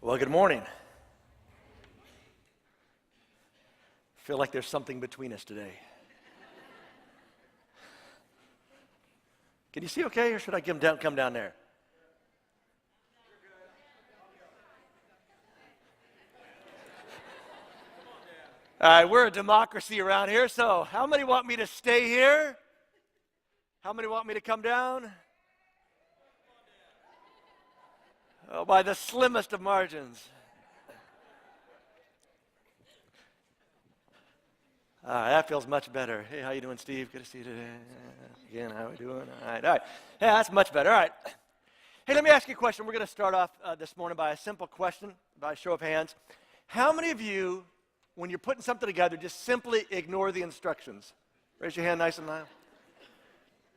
Well, good morning. I feel like there's something between us today. Can you see okay, or should I come down there? All right, we're a democracy around here, so how many want me to stay here? How many want me to come down? Oh, by the slimmest of margins. That feels much better. Hey, how you doing, Steve? Good to see you today. Again, how are we doing? All right. Yeah, that's much better. All right. Hey, let me ask you a question. We're going to start off this morning by a simple question, by a show of hands. How many of you, when you're putting something together, just simply ignore the instructions? Raise your hand nice and loud.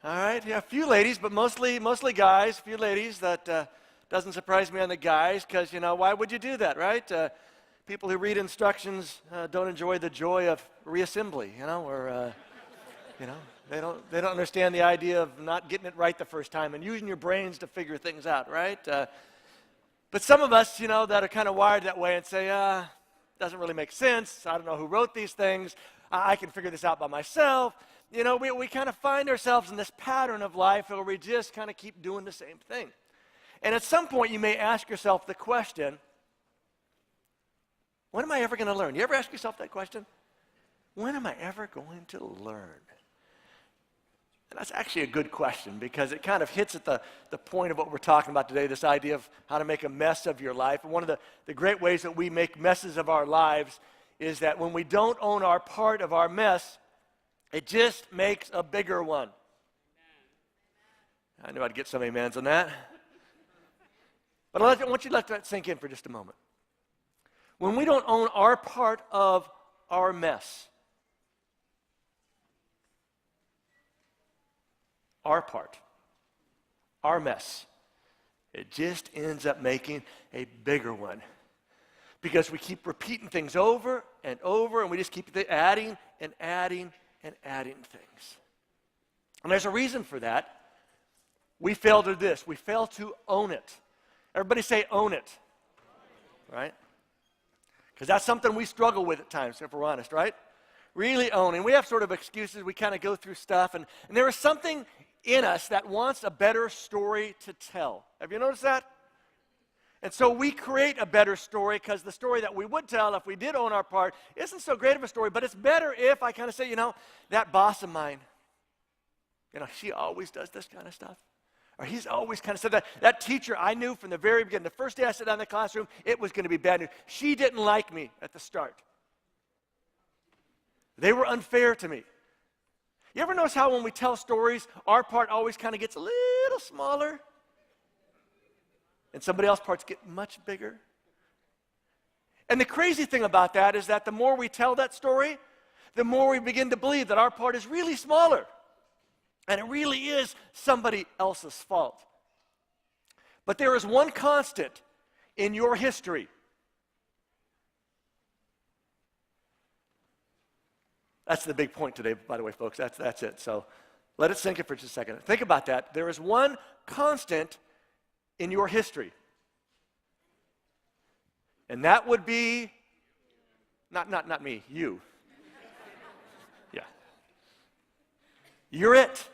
All right. Yeah, a few ladies, but mostly guys. A few ladies. That doesn't surprise me on the guys, because, why would you do that, right? People who read instructions don't enjoy the joy of reassembly, or, they don't understand the idea of not getting it right the first time and using your brains to figure things out, right? But some of us, that are kind of wired that way and say, doesn't really make sense. I don't know who wrote these things. I can figure this out by myself. We kind of find ourselves in this pattern of life where we just kind of keep doing the same thing. And at some point, you may ask yourself the question, when am I ever going to learn? You ever ask yourself that question? When am I ever going to learn? And that's actually a good question, because it kind of hits at the point of what we're talking about today, this idea of how to make a mess of your life. And one of the great ways that we make messes of our lives is that when we don't own our part of our mess, it just makes a bigger one. I knew I'd get some amens on that. But I want you to let that sink in for just a moment. When we don't own our part of our mess, our part, our mess, it just ends up making a bigger one. Because we keep repeating things over and over, and we just keep adding and adding and adding things. And there's a reason for that. We fail to this. We fail to own it. Everybody say own it, right? Because that's something we struggle with at times, if we're honest, right? Really owning. We have sort of excuses. We kind of go through stuff, and there is something in us that wants a better story to tell. Have you noticed that? And so we create a better story, because the story that we would tell if we did own our part isn't so great of a story, but it's better if I kind of say, that boss of mine, she always does this kind of stuff. Or he's always kind of said that. That teacher I knew from the very beginning, the first day I sat down in the classroom, it was going to be bad news. She didn't like me at the start. They were unfair to me. You ever notice how when we tell stories, our part always kind of gets a little smaller? And somebody else's parts get much bigger? And the crazy thing about that is that the more we tell that story, the more we begin to believe that our part is really smaller. And it really is somebody else's fault. But there is one constant in your history. That's the big point today, by the way, folks. That's it. So let it sink in for just a second. Think about that. There is one constant in your history. And that would be, not me, you. Yeah. You're it.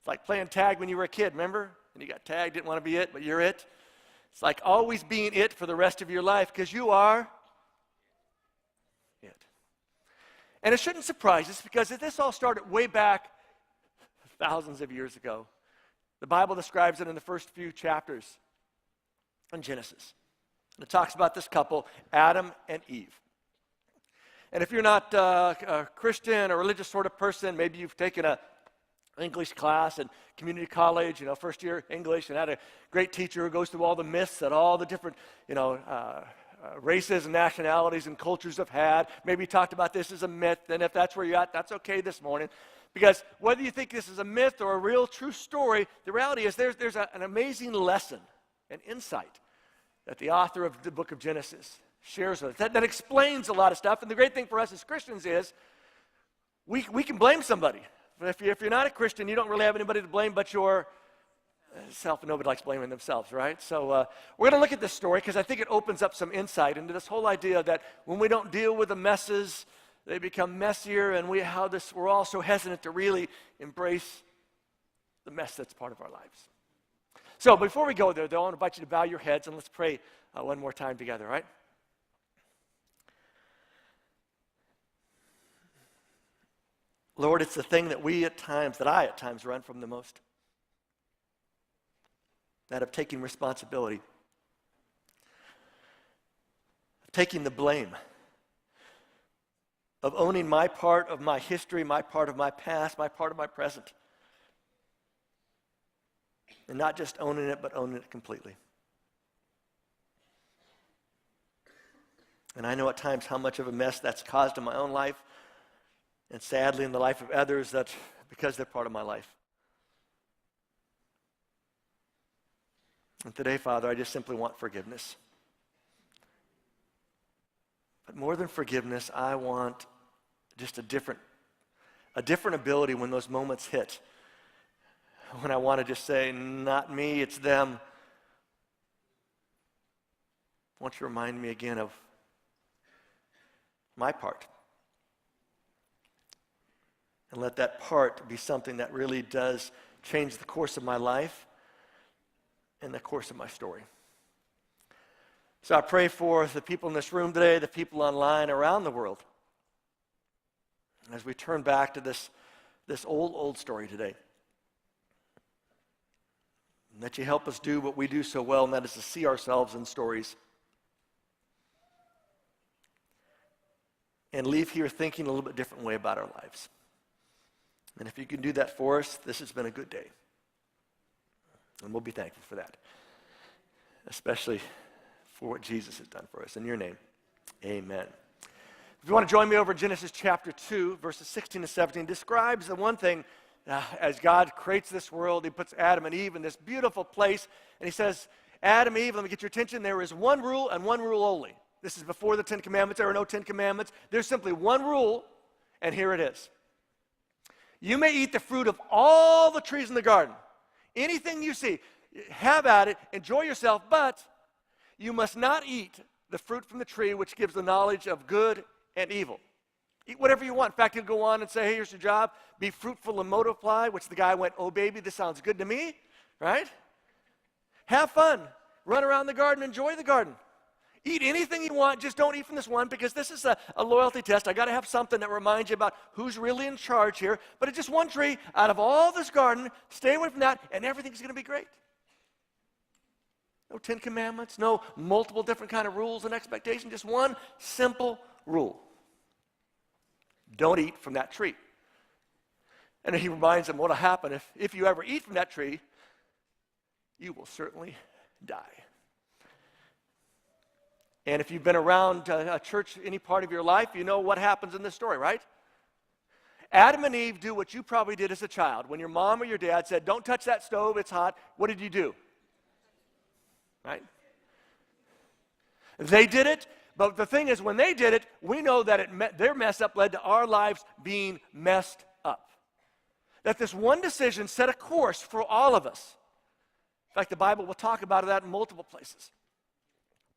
It's like playing tag when you were a kid, remember? And you got tagged, didn't want to be it, but you're it. It's like always being it for the rest of your life, because you are it. And it shouldn't surprise us, because this all started way back thousands of years ago. The Bible describes it in the first few chapters in Genesis. And it talks about this couple, Adam and Eve. And if you're not a Christian or religious sort of person, maybe you've taken a English class in community college, first year English, and had a great teacher who goes through all the myths that all the different, races and nationalities and cultures have had. Maybe he talked about this as a myth, and if that's where you're at, that's okay this morning. Because whether you think this is a myth or a real true story, the reality is there's an amazing lesson, an insight that the author of the book of Genesis shares with us that explains a lot of stuff. And the great thing for us as Christians is we can blame somebody. If you're not a Christian, you don't really have anybody to blame but Nobody likes blaming themselves, right? So we're going to look at this story because I think it opens up some insight into this whole idea that when we don't deal with the messes, they become messier, and we're all so hesitant to really embrace the mess that's part of our lives. So before we go there, though, I want to invite you to bow your heads and let's pray one more time together, right? Lord, it's the thing that I at times run from the most. That of taking responsibility, of taking the blame, of owning my part of my history, my part of my past, my part of my present. And not just owning it, but owning it completely. And I know at times how much of a mess that's caused in my own life, and sadly in the life of others, that's because they're part of my life. And today, Father, I just simply want forgiveness. But more than forgiveness, I want just a different ability when those moments hit. When I want to just say, not me, it's them. I want you to remind me again of my part. And let that part be something that really does change the course of my life and the course of my story. So I pray for the people in this room today, the people online around the world, as we turn back to this old story today. And that you help us do what we do so well, and that is to see ourselves in stories. And leave here thinking a little bit different way about our lives. And if you can do that for us, this has been a good day. And we'll be thankful for that. Especially for what Jesus has done for us. In your name, amen. If you want to join me over in Genesis chapter 2, verses 16 to 17, describes the one thing as God creates this world. He puts Adam and Eve in this beautiful place. And he says, Adam, Eve, let me get your attention. There is one rule and one rule only. This is before the Ten Commandments. There are no Ten Commandments. There's simply one rule, and here it is. You may eat the fruit of all the trees in the garden. Anything you see, have at it, enjoy yourself, but you must not eat the fruit from the tree which gives the knowledge of good and evil. Eat whatever you want. In fact, he'll go on and say, hey, here's your job. Be fruitful and multiply, which the guy went, oh, baby, this sounds good to me, right? Have fun. Run around the garden. Enjoy the garden. Eat anything you want, just don't eat from this one, because this is a loyalty test. I got to have something that reminds you about who's really in charge here. But it's just one tree out of all this garden. Stay away from that, and everything's going to be great. No 10 Commandments, no multiple different kind of rules and expectations, just one simple rule. Don't eat from that tree. And then he reminds them what will happen if you ever eat from that tree, you will certainly die. And if you've been around a church any part of your life, you know what happens in this story, right? Adam and Eve do what you probably did as a child. When your mom or your dad said, don't touch that stove, it's hot, what did you do? Right? They did it, but the thing is, when they did it, we know that their mess up led to our lives being messed up. That this one decision set a course for all of us. In fact, the Bible will talk about that in multiple places.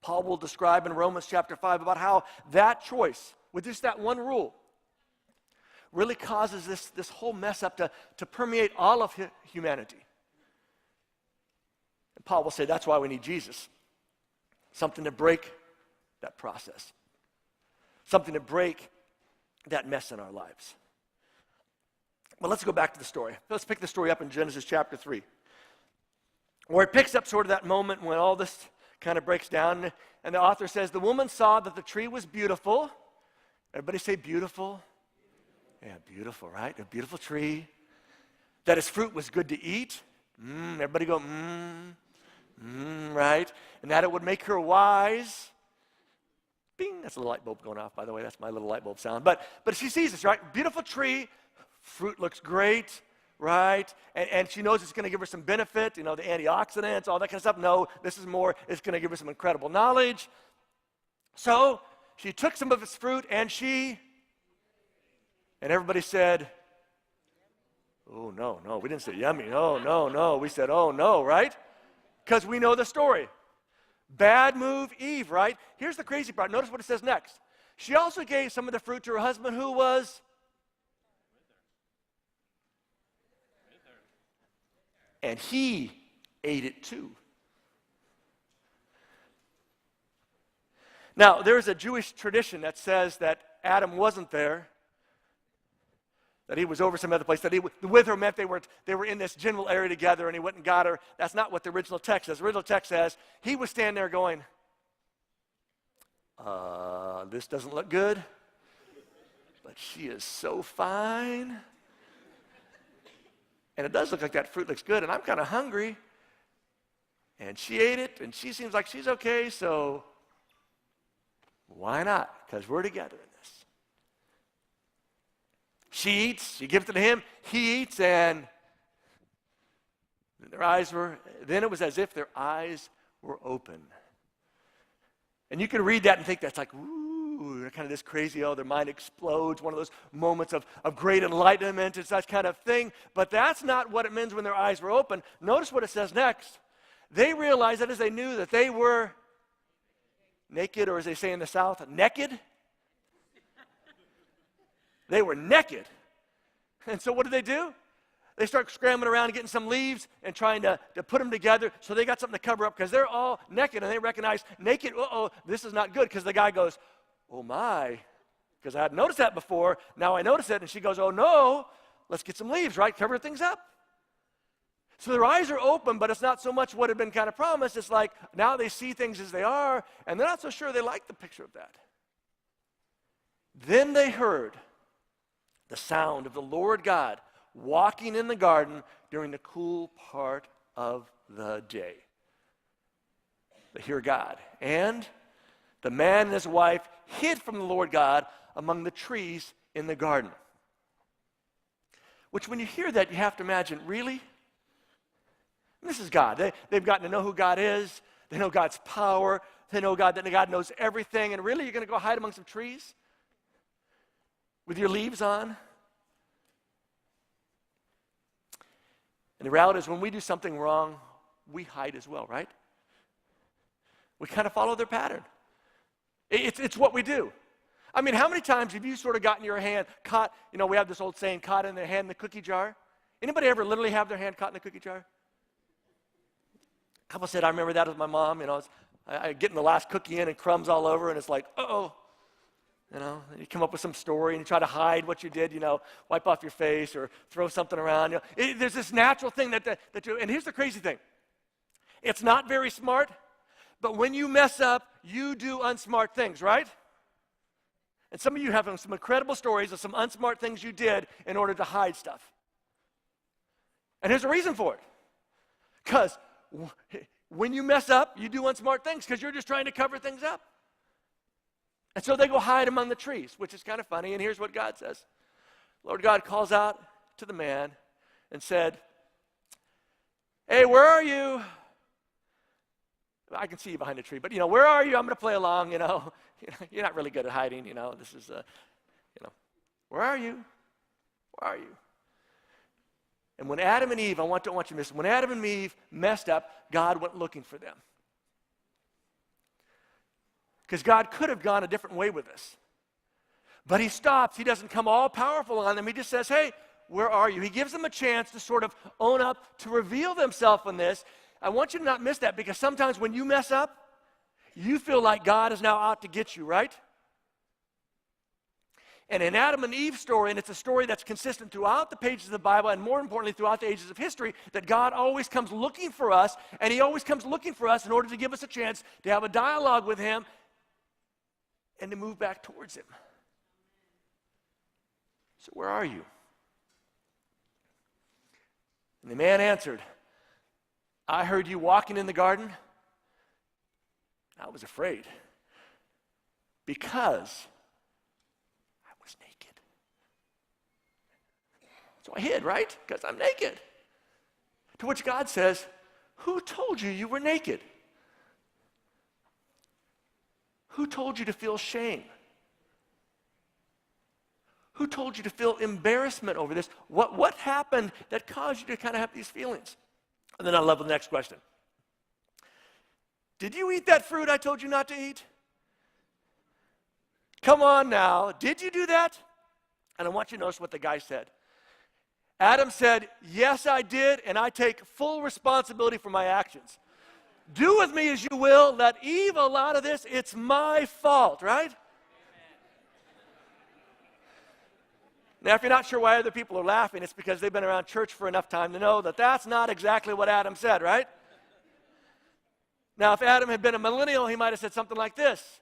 Paul will describe in Romans chapter 5 about how that choice, with just that one rule, really causes this whole mess up to permeate all of humanity. And Paul will say that's why we need Jesus. Something to break that process. Something to break that mess in our lives. Well, let's go back to the story. Let's pick the story up in Genesis chapter 3, where it picks up sort of that moment when all this kind of breaks down, and the author says, the woman saw that the tree was beautiful. Everybody say beautiful. Yeah, beautiful, right? A beautiful tree. That its fruit was good to eat. Everybody go, right? And that it would make her wise. Bing, that's a little light bulb going off, by the way. That's my little light bulb sound. But she sees this, right? Beautiful tree, fruit looks great, right? And she knows it's going to give her some benefit, the antioxidants, all that kind of stuff. No, this is more, it's going to give her some incredible knowledge. So she took some of its fruit and everybody said, Oh, no, no. We didn't say yummy. No, no, no. We said, oh, no, right? Because we know the story. Bad move, Eve, right? Here's the crazy part. Notice what it says next. She also gave some of the fruit to her husband who was and he ate it too. Now, there's a Jewish tradition that says that Adam wasn't there, that he was over some other place, that he with her meant they were in this general area together and he went and got her. That's not what the original text says. The original text says he was standing there going, this doesn't look good, but she is so fine. And it does look like that fruit looks good, and I'm kind of hungry. And she ate it, and she seems like she's okay, so why not? Because we're together in this. She eats, she gives it to him, he eats, and then it was as if their eyes were open. And you can read that and think that's like, ooh, kind of this crazy, their mind explodes, one of those moments of great enlightenment and such kind of thing. But that's not what it means when their eyes were open. Notice what it says next. They realized that as they knew that they were naked, or as they say in the South, naked. They were naked. And so what do? They start scrambling around and getting some leaves and trying to put them together so they got something to cover up because they're all naked and they recognize naked, this is not good, because the guy goes, oh my, because I hadn't noticed that before. Now I notice it. And she goes, oh no, let's get some leaves, right? Cover things up. So their eyes are open, but it's not so much what had been kind of promised. It's like now they see things as they are, and they're not so sure they like the picture of that. Then they heard the sound of the Lord God walking in the garden during the cool part of the day. They hear God. And the man and his wife hid from the Lord God among the trees in the garden. Which when you hear that, you have to imagine, really? This is God. They've gotten to know who God is. They know God's power. They know God, that God knows everything. And really, you're going to go hide among some trees with your leaves on? And the reality is when we do something wrong, we hide as well, right? We kind of follow their pattern. It's what we do. I mean, how many times have you sort of gotten your hand caught, we have this old saying, caught in their hand in the cookie jar? Anybody ever literally have their hand caught in the cookie jar? A couple said, I remember that with my mom, I getting the last cookie in and crumbs all over, and it's like, uh-oh. And you come up with some story and you try to hide what you did, wipe off your face or throw something around. There's this natural thing that you, and here's the crazy thing. It's not very smart, but when you mess up, you do unsmart things, right? And some of you have some incredible stories of some unsmart things you did in order to hide stuff. And there's a reason for it. Because when you mess up, you do unsmart things because you're just trying to cover things up. And so they go hide among the trees, which is kind of funny. And here's what God says. Lord God calls out to the man and said, hey, where are you? I can see you behind a tree, but, where are you? I'm going to play along, You're not really good at hiding, This is, where are you? Where are you? And when Adam and Eve, I want you to miss, when Adam and Eve messed up, God went looking for them. Because God could have gone a different way with this. But he stops. He doesn't come all powerful on them. He just says, hey, where are you? He gives them a chance to sort of own up, to reveal themselves in this. I want you to not miss that, because sometimes when you mess up, you feel like God is now out to get you, right? And in Adam and Eve's story, and it's a story that's consistent throughout the pages of the Bible, and more importantly, throughout the ages of history, that God always comes looking for us, and he always comes looking for us in order to give us a chance to have a dialogue with him and to move back towards him. So where are you? And the man answered, I heard you walking in the garden. I was afraid because I was naked. So I hid, right? Because I'm naked. To which God says, who told you you were naked? Who told you to feel shame? Who told you to feel embarrassment over this? What happened that caused you to kind of have these feelings? And then I love the next question. Did you eat that fruit I told you not to eat? Come on now. Did you do that? And I want you to notice what the guy said. Adam said, yes, I did, and I take full responsibility for my actions. Do with me as you will. Let Eve a lot of this. It's my fault, right? Now, if you're not sure why other people are laughing, it's because they've been around church for enough time to know that that's not exactly what Adam said, right? Now, if Adam had been a millennial, he might have said something like this.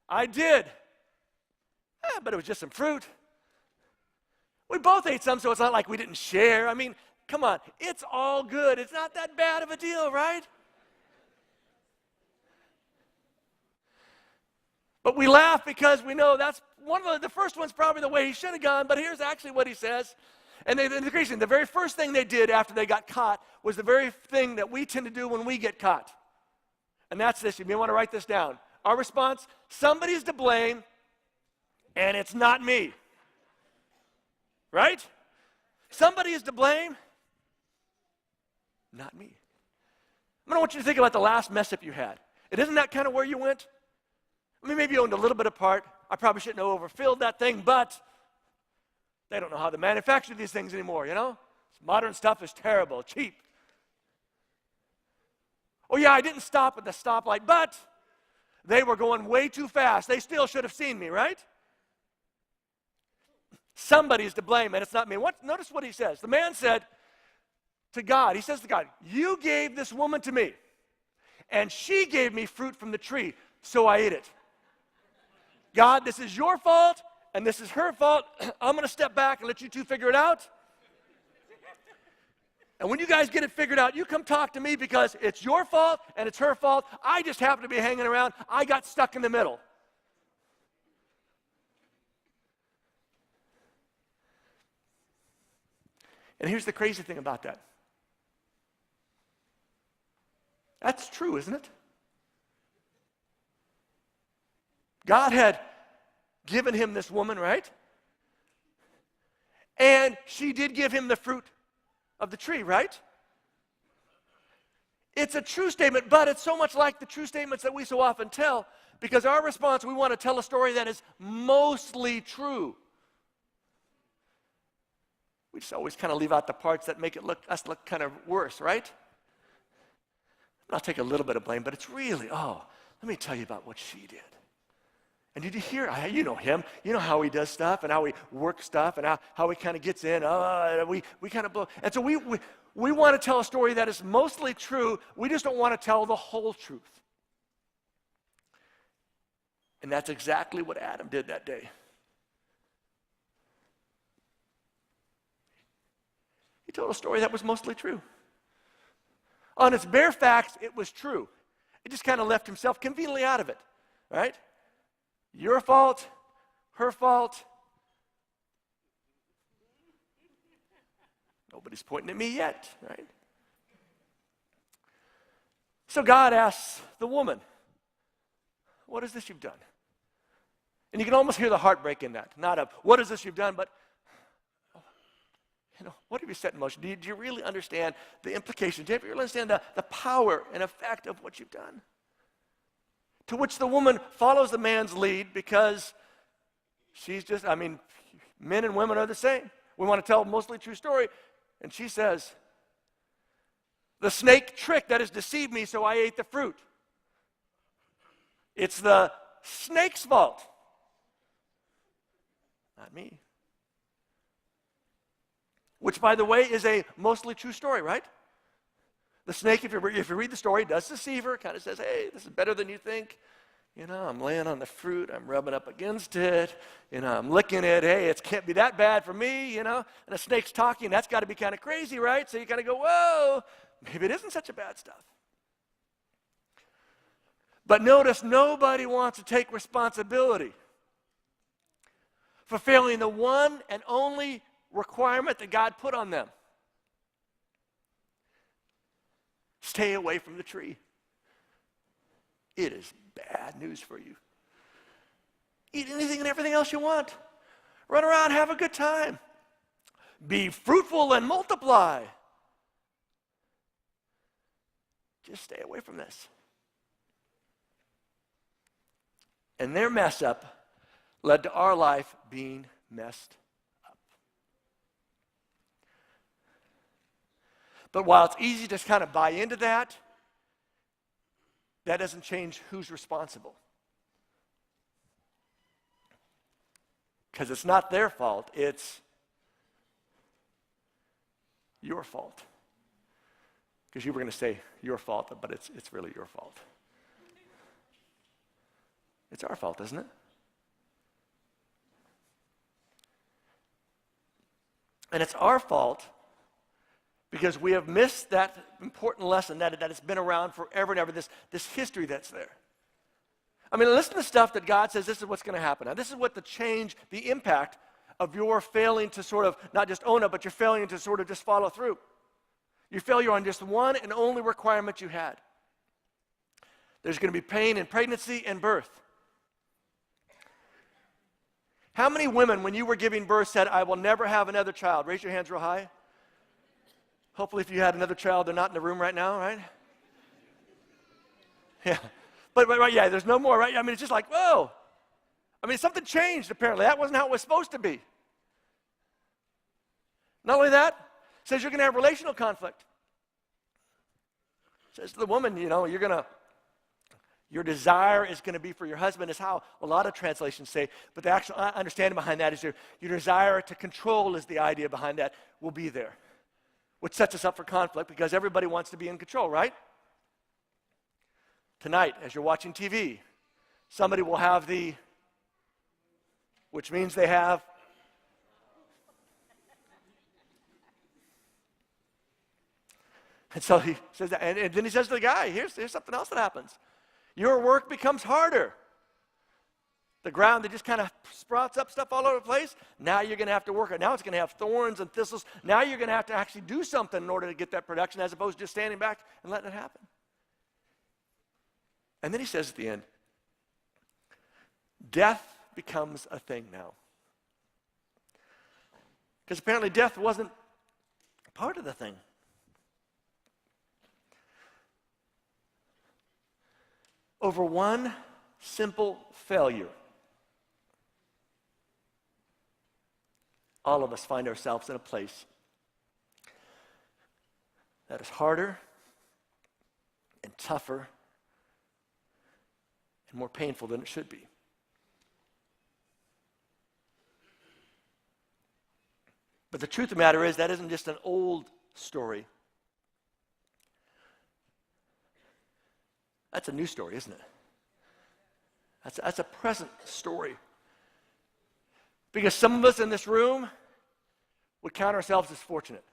I did, but it was just some fruit. We both ate some, so it's not like we didn't share. I mean, come on, it's all good. It's not that bad of a deal, right? But we laugh because we know that's one of the first one's probably the way he should have gone, but here's actually what he says. And the very first thing they did after they got caught was the very thing that we tend to do when we get caught. And that's this. You may want to write this down. Our response, somebody's to blame, and it's not me. Right? Somebody is to blame, not me. I want you to think about the last mess up you had. It isn't that kind of where you went? I mean, maybe you owned a little bit of part. I probably shouldn't have overfilled that thing, but they don't know how to manufacture these things anymore, you know? Modern stuff is terrible, cheap. Oh yeah, I didn't stop at the stoplight, but they were going way too fast. They still should have seen me, right? Somebody's to blame, and it's not me. Notice what he says. The man said to God, he says to God, you gave this woman to me, and she gave me fruit from the tree, so I ate it. God, this is your fault, and this is her fault. I'm going to step back and let you two figure it out. And when you guys get it figured out, you come talk to me because it's your fault and it's her fault. I just happen to be hanging around. I got stuck in the middle. And here's the crazy thing about that. That's true, isn't it? God had given him this woman, right? And she did give him the fruit of the tree, right? It's a true statement, but it's so much like the true statements that we so often tell, because our response, we want to tell a story that is mostly true. We just always kind of leave out the parts that make us look kind of worse, right? I'll take a little bit of blame, but it's really, let me tell you about what she did. And did you hear? You know him. You know how he does stuff and how he works stuff and how he kind of gets in. We kind of blow. And so we want to tell a story that is mostly true. We just don't want to tell the whole truth. And that's exactly what Adam did that day. He told a story that was mostly true. On its bare facts, it was true. It just kind of left himself conveniently out of it, right? Your fault, her fault. Nobody's pointing at me yet, right? So God asks the woman, what is this you've done? And you can almost hear the heartbreak in that. Not of, what is this you've done, but, what have you set in motion? Do you really understand the implications? Do you really understand the power and effect of what you've done? To which the woman follows the man's lead because she's just, men and women are the same. We want to tell a mostly true story. And she says, the snake tricked, that has deceived me, so I ate the fruit. It's the snake's fault, not me. Which, by the way, is a mostly true story, right? The snake, if you read the story, does deceive her, kind of says, hey, this is better than you think. I'm laying on the fruit, I'm rubbing up against it, I'm licking it, hey, it can't be that bad for me, and a snake's talking, that's got to be kind of crazy, right? So you kind of go, whoa, maybe it isn't such a bad stuff. But notice, nobody wants to take responsibility for failing the one and only requirement that God put on them. Stay away from the tree. It is bad news for you. Eat anything and everything else you want. Run around, have a good time. Be fruitful and multiply. Just stay away from this. And their mess up led to our life being messed up. But while it's easy to kind of buy into that, that doesn't change who's responsible. Because it's not their fault, it's your fault. Because you were going to say your fault, but it's really your fault. It's our fault, isn't it? And it's our fault because we have missed that important lesson that it's been around forever and ever, this history that's there. I mean, listen to the stuff that God says this is what's going to happen. Now, this is what the impact of your failing to sort of not just own it, but your failing to sort of just follow through. Your failure on just one and only requirement you had. There's going to be pain in pregnancy and birth. How many women, when you were giving birth, said, I will never have another child? Raise your hands real high. Hopefully, if you had another child, they're not in the room right now, right? Yeah. But right, yeah, there's no more, right? I mean, it's just like, whoa. I mean, something changed, apparently. That wasn't how it was supposed to be. Not only that, it says you're going to have relational conflict. It says to the woman, your desire is going to be for your husband, is how a lot of translations say. But the actual understanding behind that is your desire to control is the idea behind that will be there. Which sets us up for conflict because everybody wants to be in control, right? Tonight, as you're watching TV, somebody will have which means they have, and so he says that, and then he says to the guy, here's something else that happens. Your work becomes harder. The ground that just kind of sprouts up stuff all over the place, now you're going to have to work it. Now it's going to have thorns and thistles. Now you're going to have to actually do something in order to get that production as opposed to just standing back and letting it happen. And then he says at the end, death becomes a thing now. Because apparently death wasn't part of the thing. Over one simple failure, all of us find ourselves in a place that is harder and tougher and more painful than it should be. But the truth of the matter is that isn't just an old story. That's a new story, isn't it? That's a present story. Because some of us in this room would count ourselves as fortunate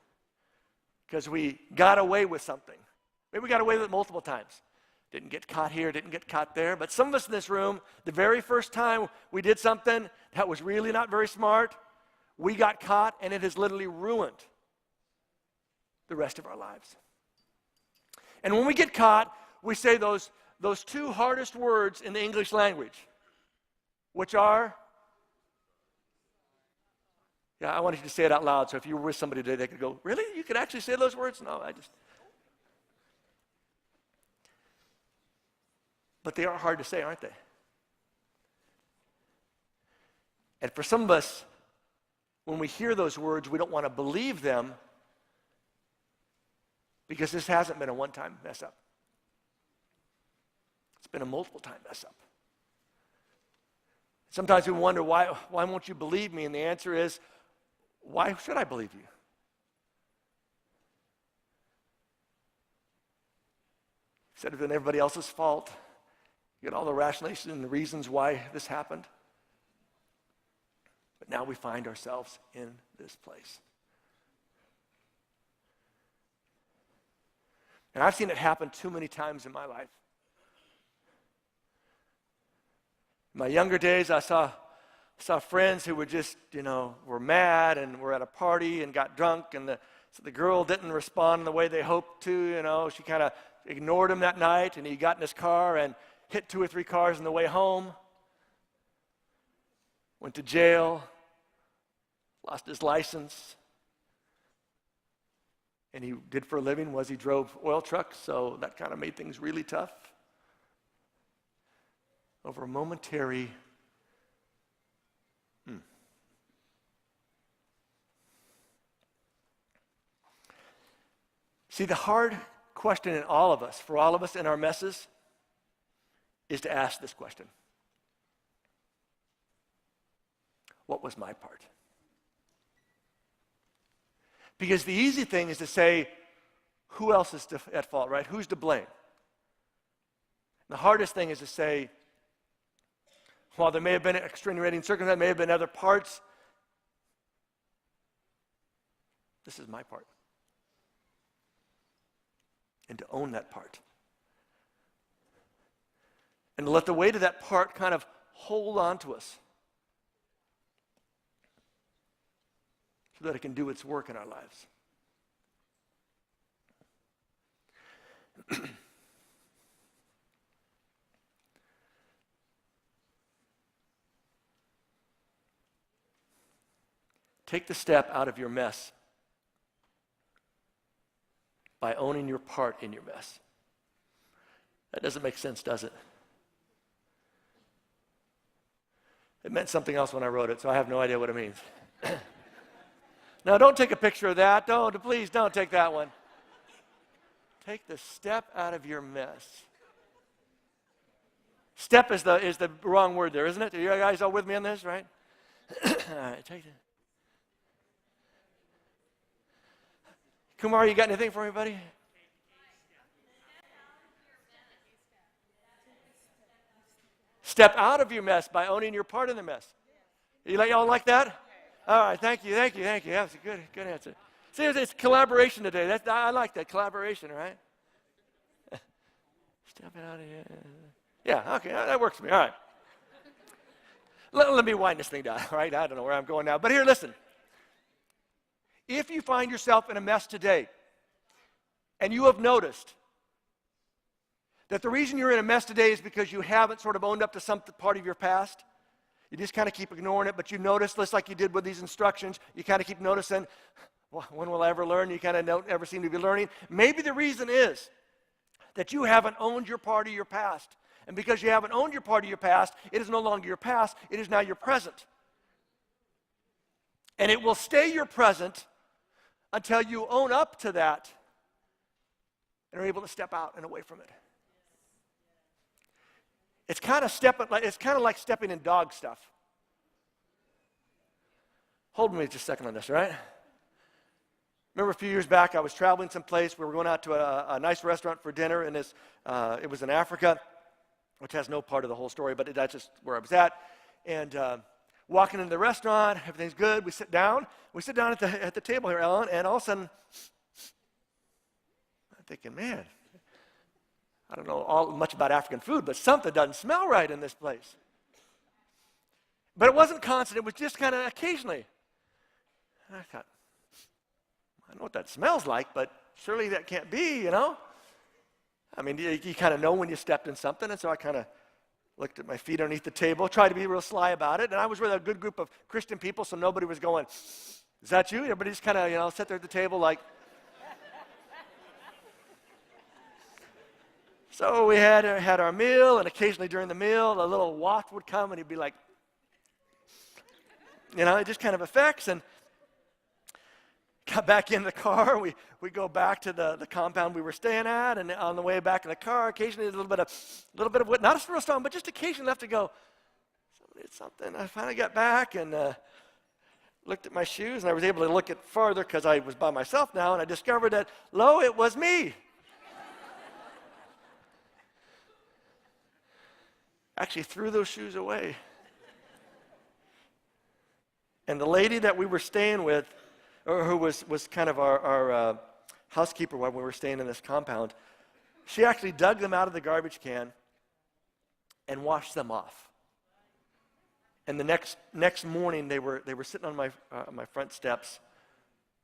because we got away with something. Maybe we got away with it multiple times. Didn't get caught here, didn't get caught there. But some of us in this room, the very first time we did something that was really not very smart, we got caught and it has literally ruined the rest of our lives. And when we get caught, we say those two hardest words in the English language, which are, yeah, I wanted you to say it out loud, so if you were with somebody today, they could go, really? You could actually say those words? No, But they are hard to say, aren't they? And for some of us, when we hear those words, we don't want to believe them because this hasn't been a one-time mess up. It's been a multiple-time mess up. Sometimes we wonder, why won't you believe me? And the answer is, why should I believe you? Instead of being everybody else's fault, you get all the rationalization and the reasons why this happened. But now we find ourselves in this place. And I've seen it happen too many times in my life. In my younger days, I saw friends who were just, were mad and were at a party and got drunk, and so the girl didn't respond the way they hoped to, she kind of ignored him that night, and he got in his car and hit 2 or 3 cars on the way home, went to jail, lost his license. And he did for a living was he drove oil trucks, so that kind of made things really tough. Over a momentary See, the hard question in all of us, for all of us in our messes, is to ask this question. What was my part? Because the easy thing is to say, who else is at fault, right? Who's to blame? The hardest thing is to say, while there may have been extenuating circumstances, may have been other parts, this is my part. And to own that part. And to let the weight of that part kind of hold on to us so that it can do its work in our lives. Take the step out of your mess by owning your part in your mess. That doesn't make sense, does it? It meant something else when I wrote it, so I have no idea what it means. Now, don't take a picture of that. Please don't take that one. Take the step out of your mess. Step is the wrong word there, isn't it? Are you guys all with me on this, right? All right, take it. Kumar, you got anything for me, buddy? Step out of your mess by owning your part in the mess. Y'all like that? All right, thank you. That's a good answer. See, it's collaboration today. I like that, collaboration, right? Stepping out of here. Yeah, okay, that works for me. All right. Let me wind this thing down, all right? I don't know where I'm going now. But here, listen. If you find yourself in a mess today, and you have noticed that the reason you're in a mess today is because you haven't sort of owned up to some part of your past, you just kind of keep ignoring it, but you notice, just like you did with these instructions, you kind of keep noticing, well, when will I ever learn? You kind of don't ever seem to be learning. Maybe the reason is that you haven't owned your part of your past. And because you haven't owned your part of your past, it is no longer your past, it is now your present. And it will stay your present until you own up to that and are able to step out and away from it. It's kind of like stepping in dog stuff. Hold me just a second on this, all right? Remember a few years back, I was traveling someplace. We were going out to a nice restaurant for dinner, and it was in Africa, which has no part of the whole story, but that's just where I was at. And walking into the restaurant, everything's good. We sit down. At the table here, Ellen, and all of a sudden, I'm thinking, man, I don't know much about African food, but something doesn't smell right in this place. But it wasn't constant. It was just kind of occasionally. And I thought, I don't know what that smells like, but surely that can't be, you know? I mean, you kind of know when you stepped in something, and so I kind of looked at my feet underneath the table, tried to be real sly about it, and I was with a good group of Christian people, so nobody was going, is that you? Everybody just kind of, sat there at the table like. So we had our meal, and occasionally during the meal, a little waft would come, and he'd be like, it just kind of affects. And got back in the car. We go back to the compound we were staying at, and on the way back in the car, occasionally a little bit of what, not a real strong, but just occasionally enough to go, somebody did something. I finally got back and looked at my shoes, and I was able to look at farther because I was by myself now, and I discovered that, lo, it was me. Actually threw those shoes away. And the lady that we were staying with, or who was kind of our housekeeper while we were staying in this compound, she actually dug them out of the garbage can and washed them off. And the next morning, they were sitting on my front steps,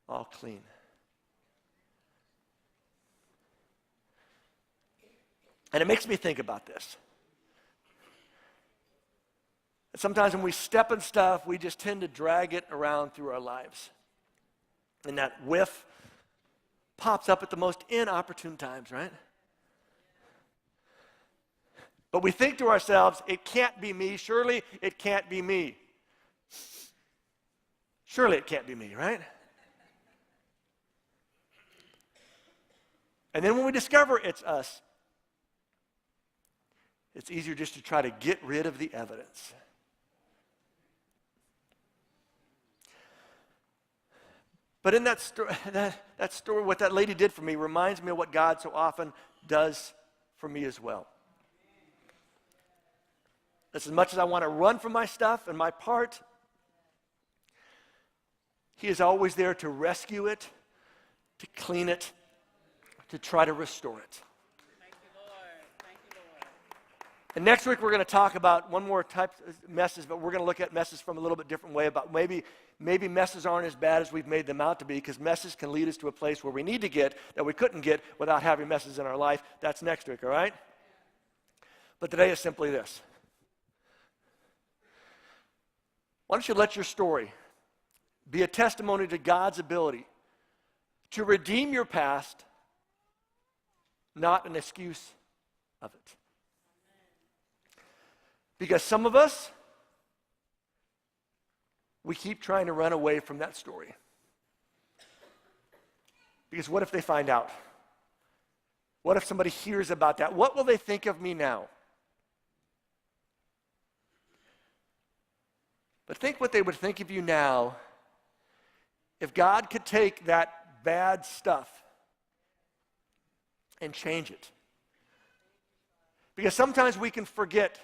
all clean. And it makes me think about this. And sometimes when we step in stuff, we just tend to drag it around through our lives. And that whiff pops up at the most inopportune times, right? But we think to ourselves, it can't be me. Surely it can't be me. Surely it can't be me, right? And then when we discover it's us, it's easier just to try to get rid of the evidence. But in that story, what that lady did for me reminds me of what God so often does for me as well. As much as I want to run from my stuff and my part, He is always there to rescue it, to clean it, to try to restore it. Thank you, Lord. Thank you, Lord. And next week we're going to talk about one more type of messes, but we're going to look at messes from a little bit different way. About maybe messes aren't as bad as we've made them out to be, because messes can lead us to a place where we need to get that we couldn't get without having messes in our life. That's next week, all right? But today is simply this. Why don't you let your story be a testimony to God's ability to redeem your past, not an excuse of it. Because some of us, we keep trying to run away from that story. Because what if they find out? What if somebody hears about that? What will they think of me now? But think what they would think of you now if God could take that bad stuff and change it. Because sometimes we can forget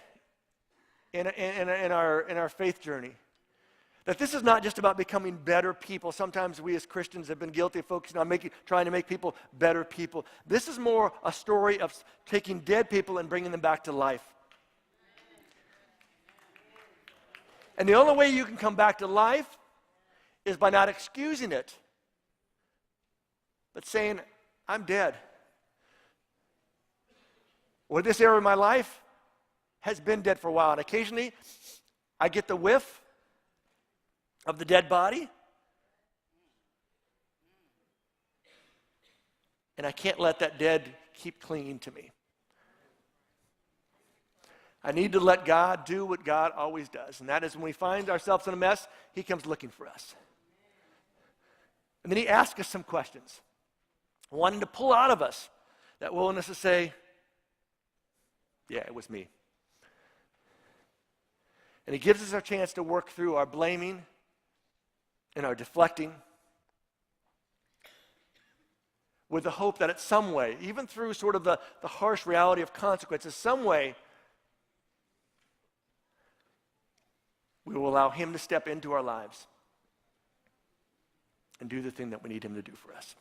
in our faith journey that this is not just about becoming better people. Sometimes we as Christians have been guilty of focusing on trying to make people better people. This is more a story of taking dead people and bringing them back to life. And the only way you can come back to life is by not excusing it, but saying, I'm dead. Or this area of my life has been dead for a while. And occasionally, I get the whiff of the dead body, and I can't let that dead keep clinging to me. I need to let God do what God always does, and that is when we find ourselves in a mess, He comes looking for us. And then He asks us some questions, wanting to pull out of us that willingness to say, yeah, it was me. And He gives us our chance to work through our blaming and our deflecting with the hope that in some way, even through sort of the harsh reality of consequences, some way, we will allow Him to step into our lives and do the thing that we need Him to do for us.